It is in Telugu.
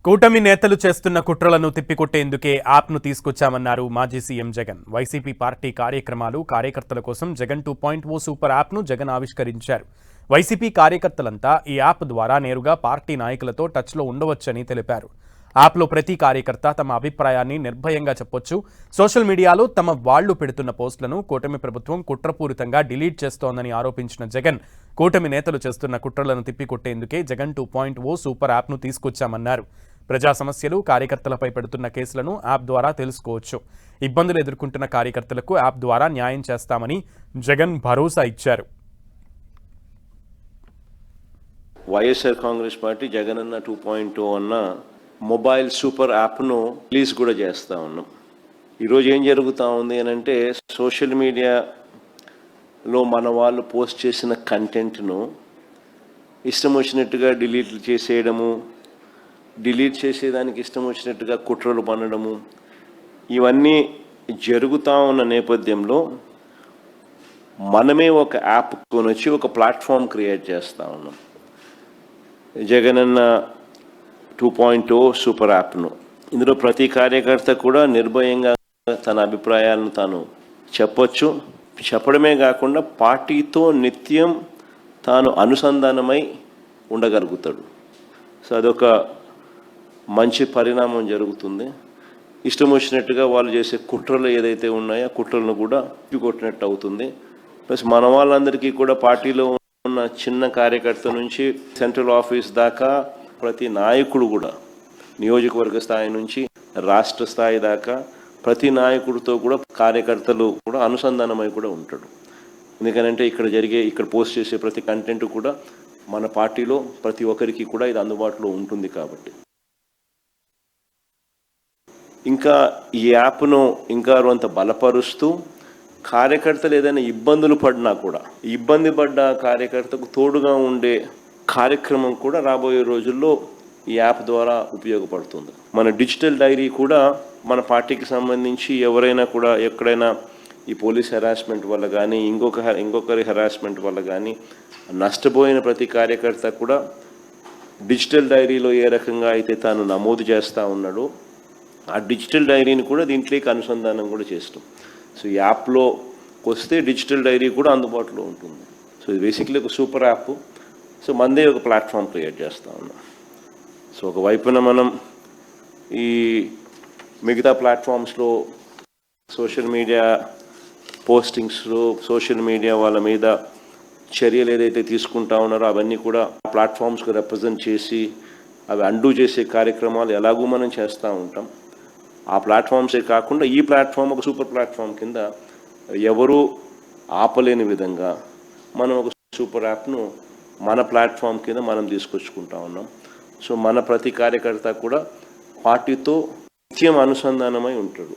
కూటమి నేతలు చేస్తున్న కుట్రలను తిప్పికొట్టేందుకే యాప్ను తీసుకొచ్చామన్నారు మాజీ సీఎం జగన్. వైసీపీ పార్టీ కార్యక్రమాలు, కార్యకర్తల కోసం జగన్ 2.0 సూపర్ యాప్ను జగన్ ఆవిష్కరించారు. వైసీపీ కార్యకర్తలంతా ఈ యాప్ ద్వారా నేరుగా పార్టీ నాయకులతో టచ్లో ఉండవచ్చని తెలిపారు. యాప్లో ప్రతి కార్యకర్త తమ అభిప్రాయాన్ని నిర్భయంగా చెప్పొచ్చు. సోషల్ మీడియాలో తమ వాళ్లు పెడుతున్న పోస్టులను కూటమి ప్రభుత్వం కుట్రపూరితంగా డిలీట్ చేస్తోందని ఆరోపించిన జగన్, కూటమి నేతలు చేస్తున్న కుట్రలను తిప్పికొట్టేందుకే జగన్ 2.0 సూపర్ యాప్ను తీసుకొచ్చామన్నారు. ప్రజా సమస్యలు, కార్యకర్తలపై పెడుతున్న కేసులను యాప్ ద్వారా తెలుసుకోవచ్చు. ఇబ్బందులు ఎదుర్కొంటున్న కార్యకర్తలకు యాప్ ద్వారా న్యాయం చేస్తామని జగన్ భరోసా ఇచ్చారు. వైఎస్ఆర్ కాంగ్రెస్ పార్టీ జగన్ అన్న 2.0 అన్న మొబైల్ సూపర్ యాప్ను రిలీజ్ కూడా చేస్తూ ఉన్నాం. ఈరోజు ఏం జరుగుతూ ఉంది అని అంటే, సోషల్ మీడియాలో మన వాళ్ళు పోస్ట్ చేసిన కంటెంట్ను ఇష్టం వచ్చినట్టుగా డిలీట్ చేసేయడము, డిలీట్ చేసేదానికి ఇష్టం వచ్చినట్టుగా కుట్రలు పన్నడము, ఇవన్నీ జరుగుతూ ఉన్న నేపథ్యంలో మనమే ఒక యాప్ కొనొచ్చి ఒక ప్లాట్ఫామ్ క్రియేట్ చేస్తూ ఉన్నాం. జగనన్న 2.0 సూపర్ యాప్ను. ఇందులో ప్రతి కార్యకర్త కూడా నిర్భయంగా తన అభిప్రాయాలను తాను చెప్పొచ్చు. చెప్పడమే కాకుండా పార్టీతో నిత్యం తాను అనుసంధానమై ఉండగలుగుతాడు. సో అదొక మంచి పరిణామం జరుగుతుంది. ఇష్టం వచ్చినట్టుగా వాళ్ళు చేసే కుట్రలు ఏదైతే ఉన్నాయో కుట్రలను కూడా కొట్టినట్టు అవుతుంది. ప్లస్ మన వాళ్ళందరికీ కూడా పార్టీలో ఉన్న చిన్న కార్యకర్త నుంచి సెంట్రల్ ఆఫీస్ దాకా ప్రతి నాయకుడు కూడా, నియోజకవర్గ స్థాయి నుంచి రాష్ట్ర స్థాయి దాకా ప్రతి నాయకుడితో కూడా కార్యకర్తలు కూడా అనుసంధానమై కూడా ఉంటాడు. ఎందుకనంటే ఇక్కడ పోస్ట్ చేసే ప్రతి కంటెంట్ కూడా మన పార్టీలో ప్రతి ఒక్కరికి కూడా ఇది అందుబాటులో ఉంటుంది కాబట్టి. ఇంకా ఈ యాప్ను ఇంకా కొంత బలపరుస్తూ కార్యకర్తలు ఏదైనా ఇబ్బందులు పడినా కూడా ఇబ్బంది పడ్డ కార్యకర్తకు తోడుగా ఉండే కార్యక్రమం కూడా రాబోయే రోజుల్లో ఈ యాప్ ద్వారా ఉపయోగపడుతుంది. మన డిజిటల్ డైరీ కూడా మన పార్టీకి సంబంధించి ఎవరైనా కూడా ఎక్కడైనా ఈ పోలీస్ హెరాస్మెంట్ వల్ల కానీ ఇంకొకరి హెరాస్మెంట్ వల్ల కానీ నష్టపోయిన ప్రతి కార్యకర్త కూడా డిజిటల్ డైరీలో ఏ రకంగా అయితే తాను నమోదు చేస్తూ ఉన్నాడో ఆ డిజిటల్ డైరీని కూడా దీంట్లోకి అనుసంధానం కూడా చేస్తాం. సో ఈ యాప్లో వస్తే డిజిటల్ డైరీ కూడా అందుబాటులో ఉంటుంది. సో ఇది బేసిక్లీ ఒక సూపర్ యాప్. సో మనదే ఒక ప్లాట్ఫామ్ క్రియేట్ చేస్తూ ఉన్నాం. సో ఒకవైపున మనం ఈ మిగతా ప్లాట్ఫామ్స్లో సోషల్ మీడియా పోస్టింగ్స్లో సోషల్ మీడియా వాళ్ళ మీద చర్యలు ఏదైతే తీసుకుంటా ఉన్నారో అవన్నీ కూడా ప్లాట్ఫామ్స్కి రిప్రజెంట్ చేసి అవి అండూ చేసే కార్యక్రమాలు ఎలాగూ మనం చేస్తూ ఉంటాం. ఆ ప్లాట్ఫామ్సే కాకుండా ఈ ప్లాట్ఫామ్ ఒక సూపర్ ప్లాట్ఫామ్ కింద ఎవరూ ఆపలేని విధంగా మనం ఒక సూపర్ యాప్ను మన ప్లాట్ఫామ్ కింద మనం తీసుకొచ్చుకుంటా ఉన్నాం. సో మన ప్రతి కార్యకర్త కూడా పార్టీతో నిత్యం అనుసంధానమై ఉంటాడు.